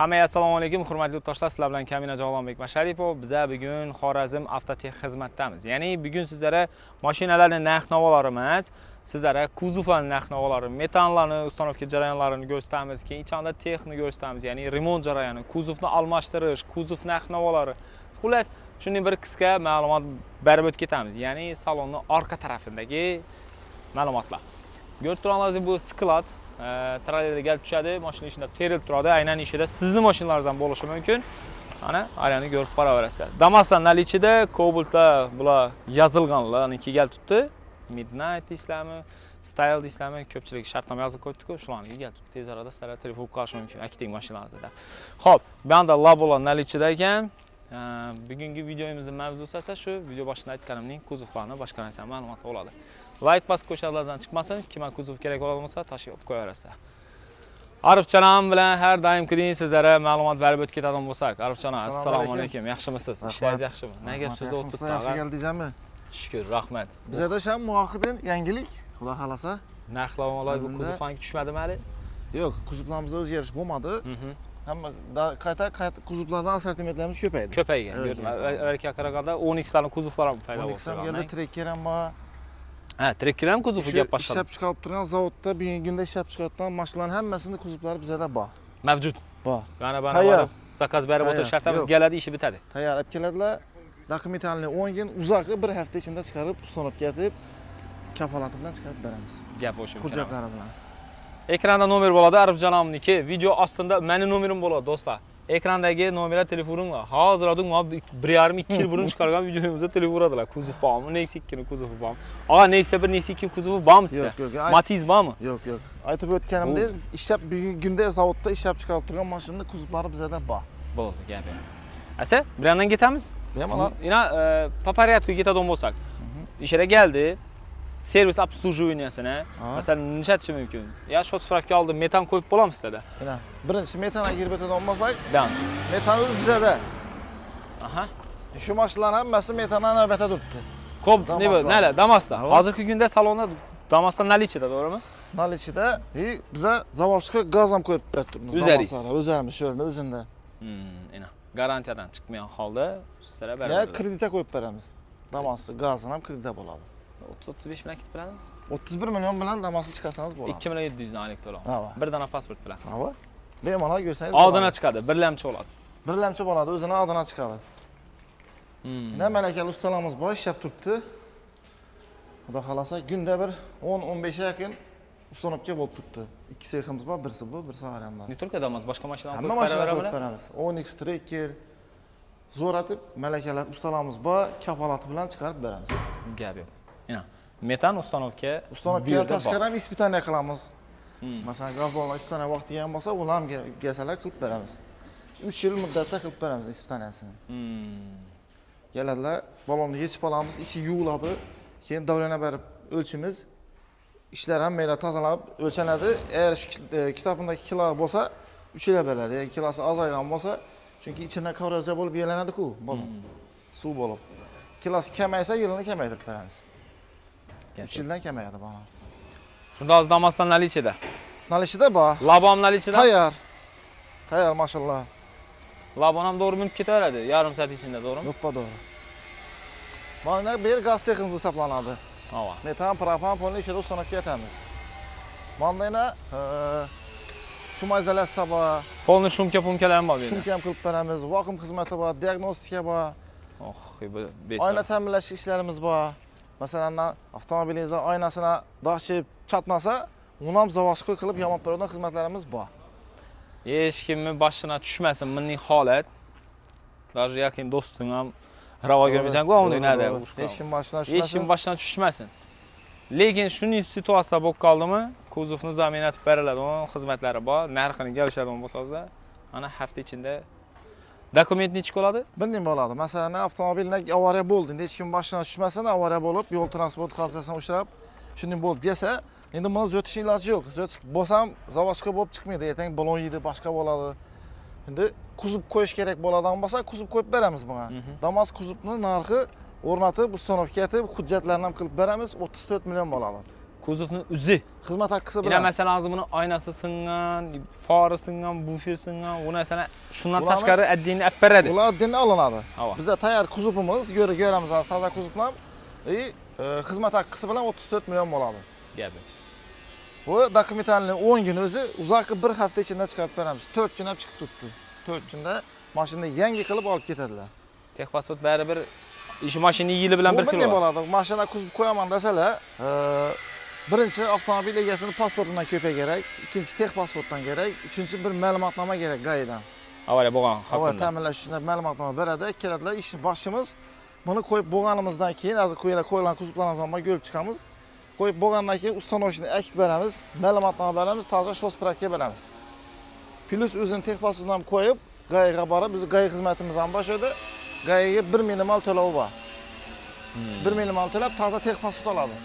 Hammaga assalomu alaykum, hurmatli yurtdoshlar. Sizlar bilan Kamina Javlonbek Masharipov. Biz bugun Xorazm Avtotech xizmatdamiz. Ya'ni bugun sizlarga mashinalarning narx-navolari emas, sizlarga kuzovlarning narx-navolari, metanlarni, ustanovka jarayonlarini ko'rsatamiz, keyin ichida texnikani ko'rsatamiz. Ya'ni remont jarayoni, kuzovni almashtirish, kuzov narx-navolari. Xullas, shunday bir qisqa ma'lumot berib o'tib ketamiz. Ya'ni salonning orqa tarafidagi ma'lumotlar. Ko'rib turganingizdek, bu sklad trolleyle gelip tushadi, mashina ichida terilib turadi. Aynan ishida sizning mashinalaringizdan bo'lishi mumkin. Ana, aylani ko'rib boraverasizlar. Damas'dan ichida Cobalt'da bular yozilganlarniki kelib tutdi. Midnight deysizlarmi, Style deysizlarmi, ko'pchilik shartnoma yozib qo'yibdi-ku, shularga kelib tutdi. Tez arada sizlar telefon qilish mumkin aktiv mashinalaringizda. Xo'p, bu yerda labolar ichida ekan. Bugungi videomizning mavzusi esa shu, video boshida aytganimning kuzovlarini boshqa narsa ma'lumot bo'ladi. Like bosib ko'chalardan chiqmasin, kimga kuzov kerak bo'lsa, tashib qo'yaverasizlar. Arifjon bilan har doimgidek sizlarga ma'lumot berib o'tib ketadigan bo'lsak. Arifjon, assalomu alaykum. Yaxshimisiz? Ishlaringiz yaxshimi? Nega sizda o'tibdi? Yaxshi keldingizmi? Shukr, rahmat. Bizda ham muvaqqatan yangilik, xudo xolasa. Narxlar bu kuzovga tushmadimi hali? Yo'q, kuzovlarimizda o'zgarish bo'lmadi. Hamma qayta kuzovlardan assortimentlarimiz ko'paydi. Ko'paygan. Avvalgiga qaraganda 10x dan kuzovlar ham paydo bo'ldi. 10x ham keldi, trekker ham bor. Ha, trekker ham kuzovi gap boshladi. Ishlab chiqarib turgan zavodda bugungi kunda ishlab chiqarayotgan mashinalarning hammasini kuzovlari bizda bor. Mavjud. Bor. Mana borib, zakaz berib o'tirishamiz, keladi, ishi bitadi. Tayyor olib keladilar. Dokumentalni 10 kun, uzoqi bir hafta ichida chiqarib, ustanovka etib, kafolati bilan chiqarib beramiz. Gap o'sha. Hujjatlari bilan. Ekranda nomer bo'ladi, Arifjonomniki. Video ostida meni nomerim bo'ladi, do'stlar. Ekrandagi nomerlar telefoninglar. Hozir odam 1,5-2 yil burun chiqargan videomizda telefon uradilar. Kuzov bormi? Nexia 2 ning kuzovi bormi? Og'a, Nexia 1, Nexia 2 kuzovi bormi sizda? Yo'q. Matiz bormi? Yo'q. Aytib o'tganimdek, ishlab bugungi kunda zavodda ishlab chiqarib turgan mashinaning kuzovlari bizda bor. Bo'ldi, gap yo'q. Asa, bir yandan ketamiz. Bemalol. Ina по порядку ketadigan bo'lsak. Ishga keldi. Servis обслуживаниясini masalan nishatishi mumkin. Ya shu spravka oldim, metan qo'yib bo'lamiz sizda. Mana, birinchi metanga kirib o'tadigan bo'lsak, metan o'z bizada. Aha. Shu mashinalar hammasi metandan navbatda turibdi. Ko'p nima, Damas'da. Hozirgi kunda salonda Damas'dan ichida, to'g'rimi? Ichida, biza zavodga gaz ham qo'yib turibmiz. O'zlarimiz shu yerda o'zida. Ina, garantiyadan chiqmagan holda sizlarga beramiz. Ya kreditga qo'yib beramiz. Damas'ni gazini ham kreditda bo'ladi. 30-35 million ketib beradi. 31 million bilan Damas'ni chiqarsangiz bo'ladi. 2 million 700 dan oylik to'lov. Bir dona pasport bilan. Ha. Bemalol ko'rsangiz oldina chiqadi, birlamchi bo'ladi. Birlamchi bo'ladi, o'zini oldina chiqadi. Nima malakali ustalarimiz bor, ishlab turibdi. Xudo xolasa, kunda bir 10-15 ga yaqin ustanovka bo'lib turibdi. Ikki seximiz bor, birisi bu, birisi Aramda. Ne turk adamimiz, boshqa mashinalar qo'yib beramiz. 10x trekker zo'ratib malakali ustalarimiz bor, kafolati bilan chiqarib beramiz. Gap yo'q. Metan ustanovka tashqari ham ispitaniya qilamiz. Masalan, gaz ballon ispitaniya vaqti ham bo'lsa, ularga gasalar qilib beramiz. 3 yil muddatda qilib beramiz ispitaniyasini. Keladilar, ballonni yechib olamiz, ichi yuviladi, keyin davlana berib o'lchimiz, ishlar hammalar tozalab o'lchanadi. Agar kitobindagi kilo bo'lsa, 3 yil beradi. Agar kilosi azaygan bo'lsa, chunki ichidan korroziya bo'lib yelanadi-ku, ballon. Suv bo'lib. Kilosi kamaysa, yilini kamaytirib beramiz. 3 yildan kamayadi bana. Shunda hozir Damas'dan ichida. Ichida bor. Labon ichida. Tayyor, mashallah. Labon ham to'g'ri minib ketaveradi, yarim soat ichida, to'g'rimi? Yo'q, to'g'ri. Mana bu yer gaz seximiz hisoblanadi. Hava. Metan, propan, polni ishida ustanovka etamiz. Mana yana shuma izolyatsiya bor. Polni shumka-punkalar ham bor. Shumka ham qilib beramiz, vakuum xizmati bor, diagnostika bor. Oyna ta'minlash ishlarimiz bor. Masalan, avtomobilingizda oynasini dog'chib chatmasa, uni ham zavodga qilib yomon beradigan xizmatlarimiz bor. Hech kimning boshiga tushmasin bunday holat. Даже yaqin do'sting ham ravo ko'rmaysan-ku, uni nada. Hech kim boshiga tushmasin. Lekin shunday situatsiya bo'lib qoldimi, kuzovni zamin etib beriladigan xizmatlari bor, narxini kelishadigan bo'lsa, ana hafta ichida dokument nechik bo'ladi? Bunday bo'ladi. Masalan, avtomobilning avariya bo'ldi. Hech kim boshiga tushmasin, avariya bo'lib, yo'l transport hodisasiga uchrab, shunday bo'lib kelsa, endi buni zo'tish iloji yo'q. Zo'tib bo'lsam, zavodga bo'lib chiqmaydi. Ertaga balon yeydi, boshqa bo'ladi. Endi kuzov qo'yish kerak bo'ladigan bo'lsa, kuzov qo'yib beramiz bunga. Damas kuzovning narxi o'rnatib, ustanovka etib, hujjatlarni ham qilib beramiz, 34 million bo'ladi. Kuzovni o'zi. Xizmat haqqisi Yine bilan. mesela buni oynasi singan, fari singan, bufer singan, bu narsani shundan tashqari addini olib beradi. Ular addini olinadi. Ava. Bizda tayyor kuzovimiz, ko'ramiz, toza kuzovlar. Xizmat haqqisi bilan 34 million bo'ladi. Gapi. Bu dokumentalni 10 kun o'zi, uzoqi 1 hafta ichida chiqarib beramiz. 4 kun ham chiqib turibdi. 4 kunda mashinani yangi qilib olib ketadilar. Texpasport baribir ish mashina yili bilan bir xil bo'ladi. Mashina kuzib qo'yaman desalar, birinchi avtomobil egasini pasportidan ko'pay kerak, ikkinchi texpasportdan kerak, uchinchi bir ma'lumotnoma kerak GAIdan. Avvalo bo'lgan haqida. Avval ta'minlash uchun ma'lumotnoma beradi, keladilar, ishni boshimiz. Buni qo'yib bo'lganimizdan keyin, hozir qo'yilgan kuzovlarimizni ham ko'rib chiqamiz. Qo'yib bo'lgandan keyin ustanovishni akit beramiz, ma'lumotnoma beramiz, toza sho'spravka beramiz. Plus o'zini texpasportini ham qo'yib, GAIga borib, biz GAI xizmatimiz ham boshlaydi. GAIga 1 minimal to'lovi bor. 1 minimal to'lab toza texpasport oladi.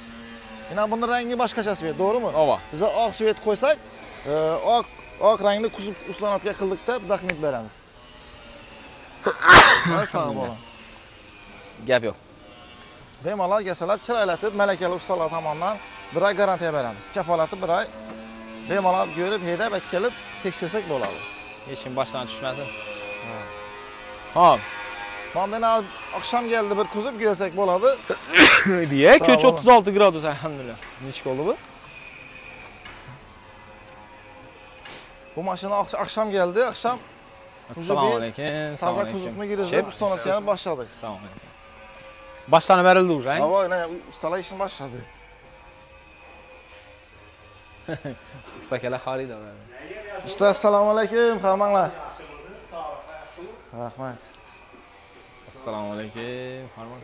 Yana buni rangi boshqachasi edi, to'g'rimi? Ova. Biz oq svet qo'ysak, oq rangli kuzov ustanovka qildik deb dokument beramiz. Sog' bo'ling. Gap yo'q. Bemalol kelsalar, chiroylatib, malakali ustalar tomonidan 1 oy garantiya beramiz. Kafolati 1 oy. Bemalol ko'rib, haydab, kelib tekshirsak bo'ladi. Hech kim boshdan tushmasin. Hop. Mana akşam geldi bir kuzub görsak bo'ladi. Diye köç 36 gradus elhamdülillah. Nechik oldu bu? Bu mashina akşam geldi. Akşam Assalomu alaykum. Toza kuzubni girib ustanovkani boshladik. Assalomu alaykum. Boshlanib berildi уже, ha? Havo, ustalar ishni boshladi. Ustakalar xarida. Usta, assalomu alaykum, qarmanglar. Rahmat. Assalomu alaykum. Farmon.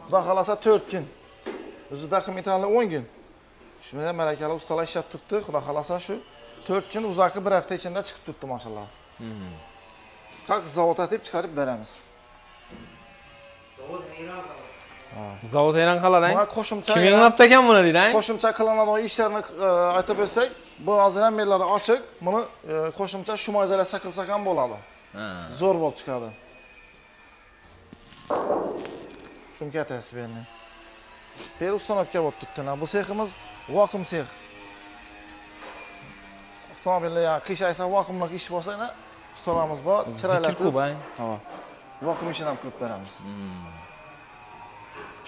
Xudo xolasa 4 kun. O'zi dokumentalni 10 kun. Shunday malakali ustalar ishlab turibdi. Xudo xolasa shu 4 kun uzoqi 1 hafta ichida chiqib turibdi, mashallah. Qaq zavod atib chiqarib beramiz. Zavod Eron qalada. Buna qo'shimcha kim yanglabdi ekan buni deydi, ha? Qo'shimcha qilinadigan ishlarni aytib bersak, bu hozir ham menlar ochiq. Buni qo'shimcha shu mo'jazalashsa qilsak ham bo'ladi. Zo'r bo'lib chiqadi. Shunga ta'sir berdi. Bir ustanovka bo'lib turibdi. Bu seximiz vakuum sex. Avtomobillar ya qish aysa vakuumlik ish bo'lsa, ustalarimiz bor, chiroylatib. Ha. Vakuum ishini ham qilib beramiz.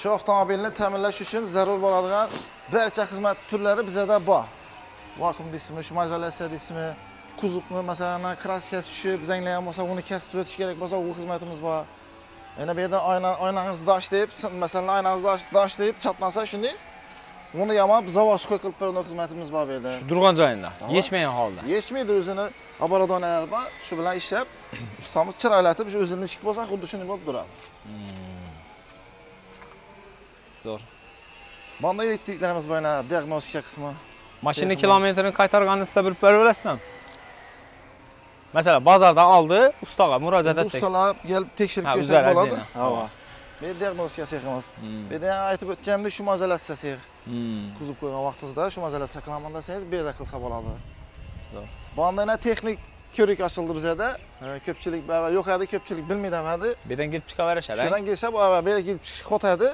Shu avtomobilni ta'minlash uchun zarur bo'ladigan barcha xizmat turlari bizda bor. Vakuum deysizmi, shu izolyatsiya deysizmi, kuzovni masalan kraskasi tushib, zanglagan bo'lsa, uni kesib o'tish kerak bo'lsa, u xizmatimiz bor. Yana bu yerda oynangizni dashlayib, masalan oynangizni dashlayib chapmasa shuni, uni yamab zavod qilib beradigan xizmatimiz bor bu yerda. Shu turgan joyinda, yechmagan holda. Yechmaydi o'zini, oborodonalar bor, shu bilan ishlab, ustamiz chiroylatib, shu o'zini ishik bo'lsa, xuddi shuni bo'lib turadi. Zo'r. Bunda elektriklarimiz bor, diagnostika qismi. Mashina kilometrini qaytarganingizda bilib beraverasizmi? Mesela bozordan oldi, ustaga murojaat etdik. Ustalar kelib tekshirib ko'rsak bo'ladi. Ha. Bu diagnostika seximiz. Bu yerda aytib o'tganimdek shu izolyatsiya sex. Kuzib qo'ygan vaqtingizda shu izolyatsiya qilaman desangiz, bu yerda qilsa bo'ladi. Zo'r. Bu yerda texnik ko'rik ochildi bizda. Ko'pchilik yo'q edi, ko'pchilik bilmaydi. Bu yerdan kelib chiqaverishadi. Shundan kelsa, bu yerga kelib chiqish qotadi.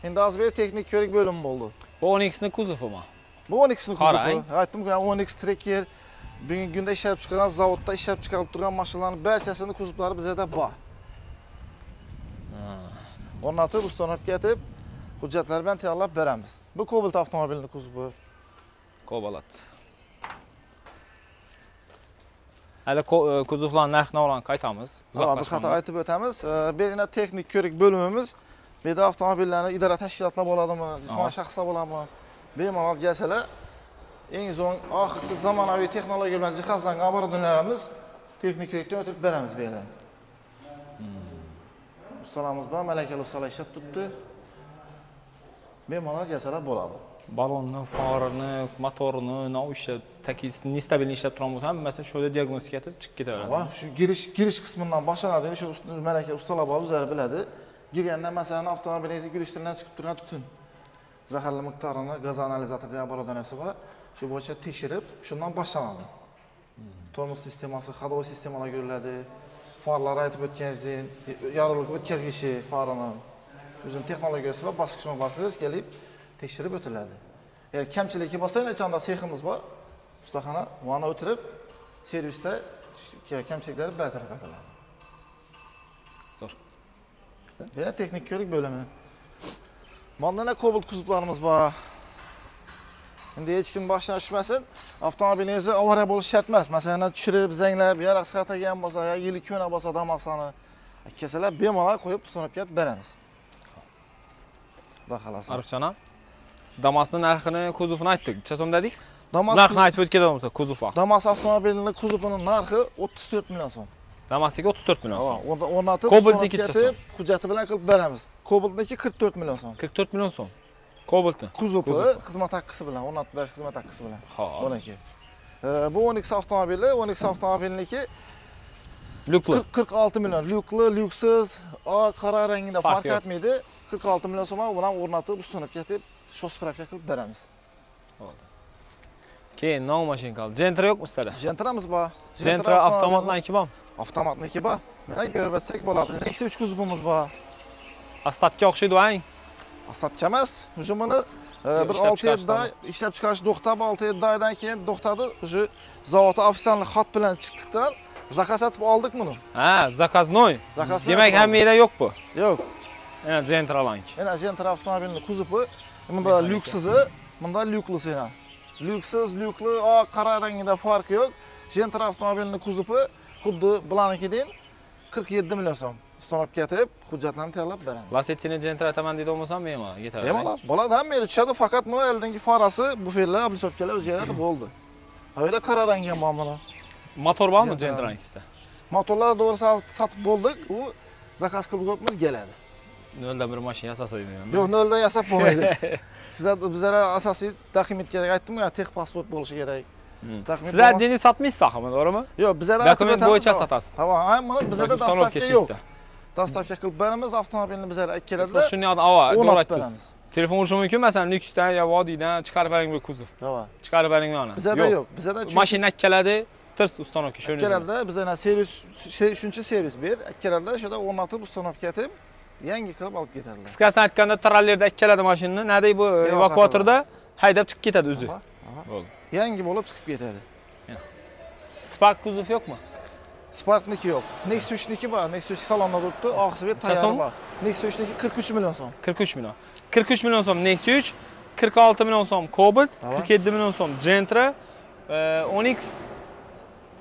Endi hozir bu texnik ko'rik bo'limi bo'ldi. Bu 12 ni kuzovimi? Bu 12 ni kuzovi. Aytdim-ku, 12 trekker bugungi kunda ishlab chiqarilgan zavodda ishlab chiqarib turgan mashinalarning barchasini kuzovlari bizda bor. O'rnatib, ustanib ketib, hujjatlar bilan tayyorlab beramiz. Bu Cobalt avtomobilining kuzovi. Cobalt. Hali kuzovlarning narx-navolarni qaytamiz. Bir xato aytib o'tamiz. Bu yerda texnik ko'rik bo'limimiz. Bu yerda avtomobillarni idora tashkilotlar bo'ladimi, jismoniy shaxslar bo'ladimi? Bemalol kelsalar, eng so'ng oxirgi zamonaviy texnologiya bilan jihozlangan oborodonalarimiz texnik ko'rikdan o'tib beramiz bu yerda. Ustalarimiz bor, malakali ustalar ishlab turibdi. Bemalol kelsalar bo'ladi. Balonni, farini, motorini, ishlab, takisini, nestabilni ishlab turgan bo'lsa, hammasi shunday diagnostika etib chiqib ketaveradi. Va shu girish qismidan boshlanadi. Shu malakali ustalar bor, o'zlari biladi. Girganda masalan avtomobilingizni girishtirdan chiqib turgan tutun zaharli miqdorini gaz analizator degan oborodanasi bor. Shu bo'yicha tekshirib, shundan boshlanadi. Tormoz sistemasi, ходовой sistemalar ko'riladi. Farlar aytib o'tganingizdek, yorug'lik o'tkazgichi farini o'zining texnologiyasi va bosqichma-bosqich kelib tekshirib o'tiladi. Eğer kamchiligi bo'lsa, nechanda seximiz bor. Ustaxona, mana o'tirib, servisda kamchiliklarni bartaraf etiladi. Zo'r. Yana texnik ko'rik bo'limi. Mana Cobalt kuzovlarimiz bor. Endi hech kim boshdan tushmasin, avtomobilingizni avariya bo'lishi shart emas. Masalan, tushirib, zanglab, yaraq saqlagan bo'lsa, yo yili ko'na bo'lsa Damas'ni akasalar bemalol qo'yib ustunib ketib beramiz. Xudo xolasa. Arifjon, Damas'ning narxini, kuzovini aytdik. Necha so'm dedik? Damas narxini aytib o'tganimiz kuzov. Damas avtomobilining kuzovining narxi 34 million so'm. Damas'ga 34 million so'm. Ha, o'rnatib, Cobaltniki ketib, hujjati bilan qilib beramiz. Cobaltniki 44 million so'm. 44 million so'm. Cobaltni. Kuzovi xizmat haqqisi bilan, o'rnatib berish xizmat haqqisi bilan. Xo'p. Buniki. Bu 12 avtomobili, 12 avtomobilniki Lyukli. 46 million. Lyukli, lyuksiz, qora rangida farq etmaydi. 46 million so'm bilan o'rnatib, ustunib ketib, shospravka qilib beramiz. Bo'ldi. Keyin nov mashinka. Gentra yo'qmi sizda? Gentramiz bor. Gentra avtomatniki bormi? Avtomatniki bor. Mana ko'rib o'tsak bo'ladi. Nexia 3 kuzovimiz bor. Asstatga o'xshaydi-ku. Asstatga emas, hujumini bir 6-7 oy ishlab chiqarish to'xtab, 6-7 oydan keyin to'xtadi. Shu zavodda ofitsial xat bilan chiqdikdan zakaz etib oldik buni. Ha, zakaznoy. Demak, hamma yerda yo'q bu. Yo'q. Mana Gentralanki. Mana Gentra avtomobilining kuzovi, bunda lyuksizi, bunda lyuklisi yana. Lyuksiz, lyukli, qora rangida farq yo'q. Gentra avtomobilining kuzovi xuddi bularnikidan 47 million so'm. Ustunib ketib, hujjatlarni tayyorlab beramiz. Lasettini Gentra ataman deydi bo'lsam, bemalol yetadi. Bemalol, bo'ladi, hamma yerda tushadi, faqat buni eldagi farasi, buferlar, oblisovkalar o'zgaradi, bo'ldi. Havayda qora rangi ham bor mana. Motor bormi Gentranikda? Motorlar to'g'risi sotib bo'ldik, u zakaz qilib qo'yibmiz, keladi. 0.1 mashina yasasa deydi. Yo'q, 0 dan yasab bo'lmaydi. Bizlar asosiy dokument kerak aytdim-ku, tex pasport bo'lishi kerak. Sizlar dini sotmaysiz axir, to'g'rimi? Yo'q, bizlar dokument bo'yicha sotasiz. Tamam, mana bizda dastavka yo'q. Dastavka qilib beramiz, avtomobilni bizlar keladi. Shuni to'g'ri aytdingiz. Telefon urishi mumkin, masalan, Nukusdan yo Vodiydan chiqarib bering bir kuzov. To'g'ri. Chiqarib bering mana. Bizda yo'q. Bizda mashina keladi, tirs ustonovka shuni. Keladi, bizda servis, shuncha servis ber, keladi, shunda o'rnatib ustonovka etib, yangi qilib olib ketadilar. Qisqasini aytganda, trallerda keladi mashina, nadey bu evakuatorda haydab chiqib ketadi o'zi. Bo'ldi. Yangi bo'lib chiqib ketadi. Spark kuzov yo'qmi? Sparkniki yo'q. Nexia 3niki bor. Nexia 3 salonda turibdi, og'zi tayyor bor. Nexia 3niki 43 million so'm. 43 million. 43 million so'm Nexia 3, 46 million so'm Cobalt, 47 million so'm Gentra, Onyx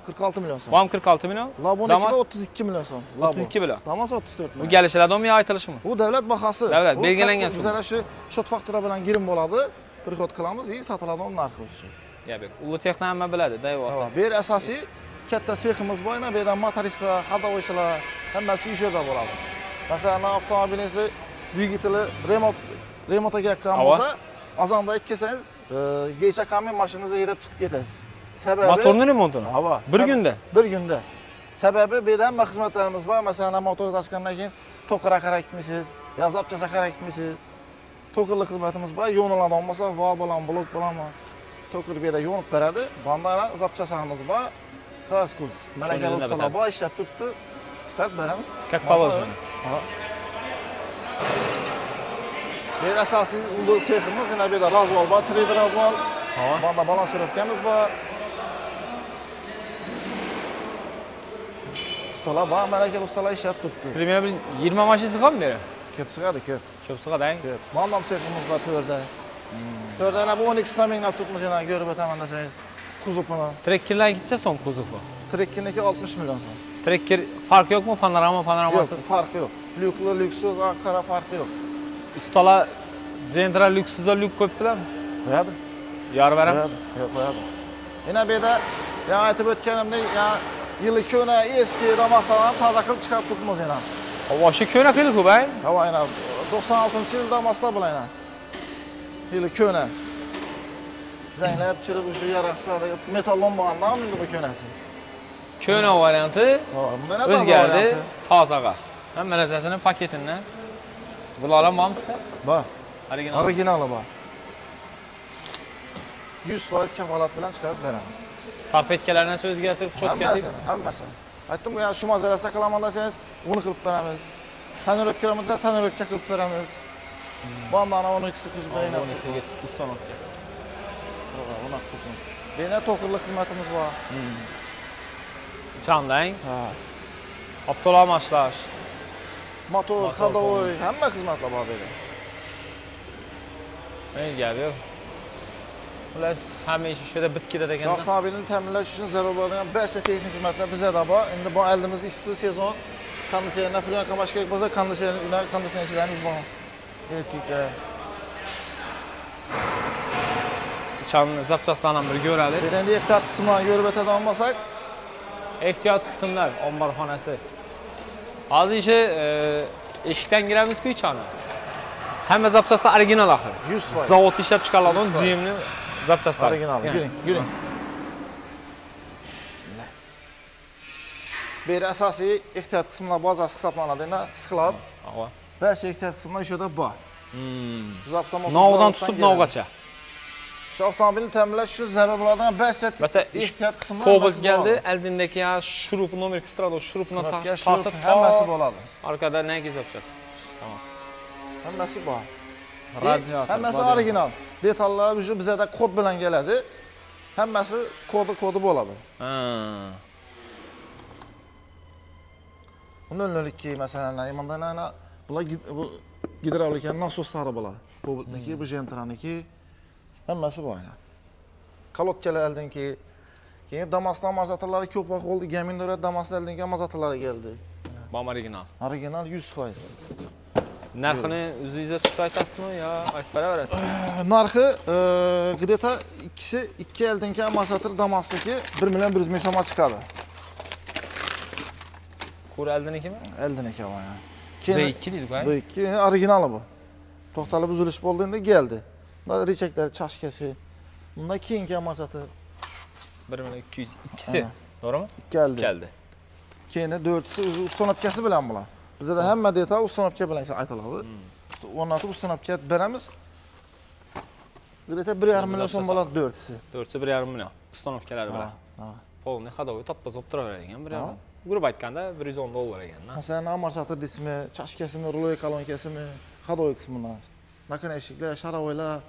46 million so'm. Vam 46 million. Laboniki 32 million so'm. 32 million. Damas 34 million. Bu kelishiladimi yo aytilishimi? Bu davlat bahasi. Davlat belgilangan summa. Bizlar shu shot faktura bilan girim bo'ladi, prixod qilamiz, sotiladi uni narxi o'sha. Yo'q, uli texni hamma biladi, dayvotda. Bu yer asosiy katta seximiz bor, bu yerdan motoristlar, haydovchilar hammasi shu yerda bo'ladi. Masalan, avtomobilingizni dvigateli remontga yakkan bo'lsa, azonda kelsangiz, geisha kamin mashinangizni haydab chiqib ketasiz. Sababi motorni remontini? Bir kunda. Bir kunda. Sababi bu yerda hamma xizmatlarimiz bor. Masalan, motor ochgandan keyin to'qira qarab ketmaysiz, yozab chasa qarab ketmaysiz. To'qirlik xizmatimiz bor. Yo'niladi olmasa, val bilan, blok bilan to'qir bu yerda yo'nib beradi. Bandana zapchasamiz bor. Qars kurs. Malakali ustalar bor, ishlab turibdi. Chiqarib beramiz. Как положено. Bu yer asosiy ulu seximiz, yana bu yerda razval bor, 3D razval. Banda balansировкamiz bor. Ustalar bor, malakali ustalar ishlab turibdi. Примерно 20 mashina sig'adimi bu yerga? Ko'p sig'adi, ko'p. Ko'p sig'adi-a? Ko'p. Mandam seximiz bor to'rda. To'rda yana bu 12 staminglab turibmiz, yana ko'rib o'taman desangiz. Kuzovini. Trekkerlarga necha so'm kuzovi? Trekkiniki 60 million so'm. Trekker farq yo'qmi? Panoramasi? Yo'q, farq yo'q. Lyukli, lyuksiz, qora farqi yo'q. Ustalar Gentra lyuksizda lyuk qo'yibdilarmi? Qo'yadi. Yorib beradi? Yo'q, qo'yadi. Yana bu yerda yana aytib o'tganimdek, yana yili ko'na, eski Damas'dan toza qilib chiqarib turibmiz yana. O'sha ko'na qilib-ku, bay. Ha, yana 96-yil Damas'da bular yana. Yili ko'na. Zanglab chirib o'sha yaraqsizlarda metal lombagandan endi bu ko'nasi. Ko'na varianti o'zgardi, tozaga. Hamma narsasini paketidan. Bular ham bormi sizda? Bor. Originali bor. 100% kafolat bilan chiqarib beramiz. Tarpetkalarni o'zgartirib, cho'tkatib. Hammasi. Aytdim, yana shu mazalasa qilaman desangiz, uni qilib beramiz. Tonirovka qilamiz, tonirovka qilib beramiz. Bandana 12 kuz bilan ustonovka. Buna tutmuş. Bena to'qirli xizmatimiz bor. Çamlang, Ha. optolamaslash, Motor, xadovoy, hamma xizmatlar bor dedi. nega gap yo'q. Xullas, hamma ish shu yerda bitib ketadi Shu ekan. avtomobilni ta'minlash uchun zarur bo'ladigan barcha texnik xizmatlar bizda bor. Endi bu oldimiz issiq sezon. Konditsioner falan qamash kerak bo'lsa, konditsionerchilarimiz bor. Elektriklar. Chamni zapchastdan ham bir ko'raylik. Endi ehtiyot qismini ko'rib o'tadigan bo'lsak, Ehtiyot qismlar, omborxonasi. Hozir ishi eshikdan kiramiz-ku ichani. Hamma zapchastlar original axir. 100%. Zavod ishlab chiqariladigan GM'ni zapchastlari. Original. Yuring. Bismillah. Bu yer asosiy ehtiyot qismlar bazasi hisoblanadi. Endi siqilib, Ava. barcha ehtiyot qismlar shu yerda bor. Biz avtomobil Novdan tutib novgacha. Shu avtomobilni ta'minlash uchun zarur bo'ladigan barcha Mesela ehtiyot qismlar Cobalt geldi, eldindeki ya şurup nomer ekstrada şurupuna tortib hammasi bo'ladi. Arkada ne yapacağız? Tamam. Hammasi bor. Radyator. Hammasi original. Detallar уже bizda kod bilan keladi. Hammasi kodi bo'ladi. Ha. 002 masalan, mana bular bu gidravlika nasoslari bo'ladi. Cobaltniki, bu Gentraniki hammasi bor. Kolodkalar oldinki, keyin Damas'dan amortizatorlari ko'proq bo'ldi. Gaminora Damas'dan amortizatorlari keldi. Bu original. Original 100%. Narxini o'zingizga tutib aytasizmi yo aytib beraverasiz? Narxi где-то ikki oldingi amortizator Damas'niki 1 million 100 ming so'mga chiqadi. Ko'r eldinikimi? Eldiniki bu yani. B2 deydik ay. B2 originali bu. To'xtalib uzilish bo'ldi, endi keldi. Bunda rechaklar, chashkasi. Bunda keyingi amortizator 1 million 200 ikisi. To'g'rimi? keldi. Keldi. Keyin 4'si ustanopkasi bilan bular. Bizda hamma detal ustanopka bilan aytiladi. O'rnatib ustanopka beramiz. Где-то 1,5 million so'm bo'ladi 4'si. 4'si 1,5 million. Ustanovkalari bilan. Ha. Polni xadovoy toppa zop turaveradigan bir ham. Guruh aytganda 110 dollar ekan-da. Masalan, amortizator dismi, chashkasimi, ruloy kolonkasimi, xadovoy qismidan. Makina eshiklar, sharovoylar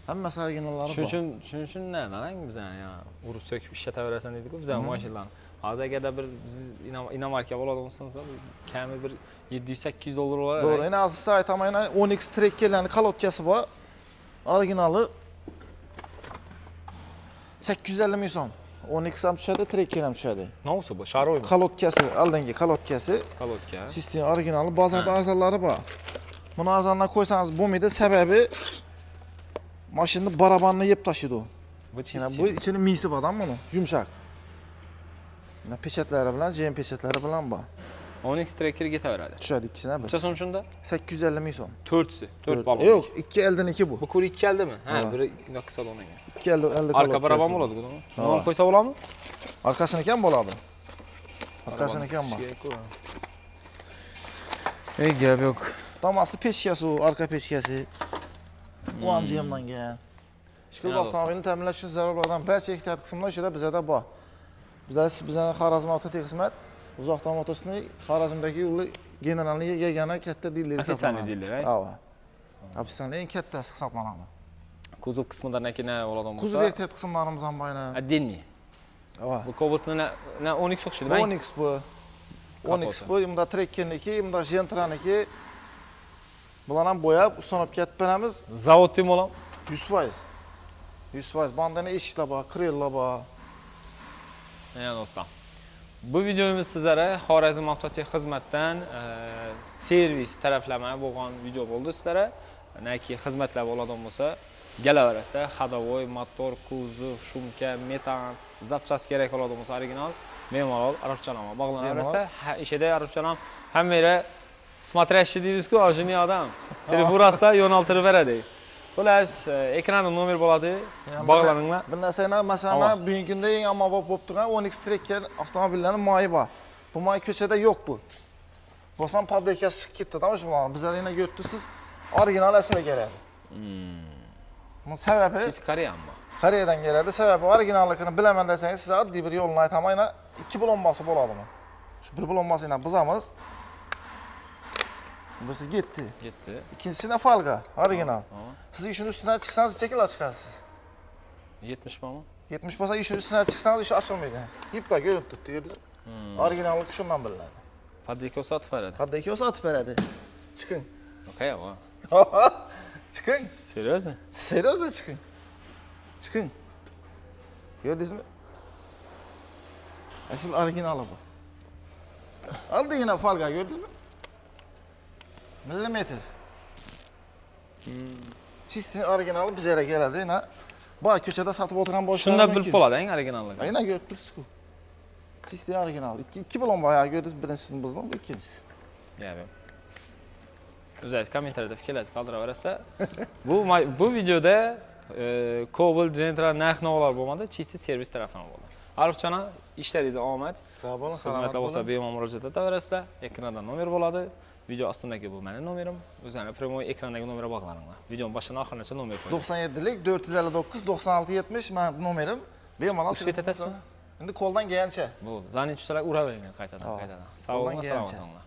hammasi originallari bor. Shuning uchun nima bizani ya urib so'kib ishlataverasan deydi-ku bizani mashinalarni. Hozir agarda bir biz inomarka bo'ladigan bo'lsangiz, kami bir 700-800 dollar bo'ladi. To'g'ri, endi siz aytaman, Onyx trekkerlarni kolotkasi bor. Originali 850 ming so'm. Onyx ham tushadi, trekker ham tushadi. Nima bu? Sharoymi? Kolotkasi, oldingi kolotkasi. Kolotka. Sistem originali, bozorda arzonlari bor. Buni arzondan qo'ysangiz bo'lmaydi, sababi mashinani barabanni yeb tashiydi u. Bu ichini misi bordan buni, yumshoq. Mana pechatlari bilan, GM pechatlari bilan bor. Onyx trekker ketaveradi. Tushadi ikkisini bir. Necha so'm shunda? 850 ming so'm. 4'si, 4 balon. Yo'q, 2 eldiniki bu. Bu ko'r 2 eldimi? Ha, biri naqsa olingan. 2 eldi. Arka baraban bo'ladi buni. Nima qo'ysa bo'ladimi? Arkasini ham bo'ladi. Arkasini ham bor. Gap yo'q. Damas'ni pechkasi, arka pechkasi. Bu ham GM'dan. Shukr avtomobilni ta'minlash uchun zarur bo'lgan barcha ehtiyot qismlar ichida bizda bor. Bizning Xorazm avtotexnik xizmat uzoqdan motosini Xorazmdagi yo'li generalniy yagona katta dillar hisoblanadi. Dillar, ay? Ha. Ofisanning eng kattasi hisoblanadi. Kuzov qismidan nakina bo'ladigan bo'lsa. Kuzov ehtiyot qismlarimiz ham bor. Отдельный. Bu Cobaltni na Onyx o'xshaydi. Onyx bu. Onyx bu, bunda trekkerniki, bunda Gentraniki. Bular ham bo'yab, ustanib ketib beramiz. Zavod ham bo'lam. 100%. 100%. Bandani eshiklar bor, krellar bor. Mana do'stlar. Bu videomiz sizlarga Xorazm avtotexnik xizmatdan servis taraflama bo'lgan video bo'ldi sizlarga. Naki xizmatlar bo'ladigan bo'lsa, kelaverasizlar. Xadovoy, motor, kuzov, shumka, metan, zapchast kerak bo'ladigan bo'lsa original bemalol arabchalama bog'lanaverasizlar. Ishida arabchalam hammaga смотрящий deymiz-ku, ojiniy odam. Telefonasida yo'naltirib beradi. Xullas, ekranda nomer bo'ladi. Bog'laninglar. Bir narsani masalan, bugungi kunda eng ommabop bo'lib turgan Onyx Trekker avtomobillarining moyi bor. Bu moy ko'chada yo'q bu. Bo'lsam fabrikasi chiqib ketdi-da o'sha bularni. Bizlar yana yo'tdisiz original asli keladi. Bu sababi Koreyanmi? Koreyadan keladi. Sababi originalligini bilaman desangiz, siz oddiy bir yo'lni aytaman, 2 blombasi bo'ladimi? Shu bir blombasini buzamiz. Birisi getdi. Getdi. İkinchisi falga, original. Siz ishning ustidan chiqsangiz, chekilar chiqasiz. 70 mi? 70 bo'lsa ish ustidan chiqsangiz ish ochilmaydi. Ipga ko'rinib turibdi, ko'rdingizmi? Originalligi shundan bilinadi. Poddeki sotib beradi. Poddeki sotib beradi. Chiqing. Okay, va. Chiqing. Seriously? Seriously chiqing. Chiqing. Gördingizmi? Asıl originali bu. Oddiygina folga gördingizmi? Millimetr. Çistin originali biz yere keladi. Yine bu ko'chada sotib o'tirgan boshlar. Shunda bilib qoladi-ku originalligi. Ayna ko'rib tursiz-ku. Çistin original. İki bilan boya gördünüz, birinchisini bizdan, bu ikincisi. Yani. O'zingiz kommentariyada fikrlaringizni qoldiraverasizlar. Bu videoda Cobalt Gentra narx-navolar bo'lmadi, chisti servis tarafdan bo'ldi. Arifjon, ishlaringizga omad. Sog' bo'ling, salomat Xizmatlar bo'ling. bo'lsa bemalol murojaat etaverasizlar. Ekranda nomer bo'ladi. Video ostidagi bu mening nomerim. O'zingizlar primoy ekrandagi nomerga bog'laninglar. Videoning boshidan oxirigacha nomer qo'ying. 97lik 459 96 70 men nomerim. Bemalol. Ushbu etasizmi? Endi qo'ldan kelgancha. Bo'ldi. Zanin tushsalar uraveringlar qaytadan. Sog' bo'ling, salomat bo'linglar.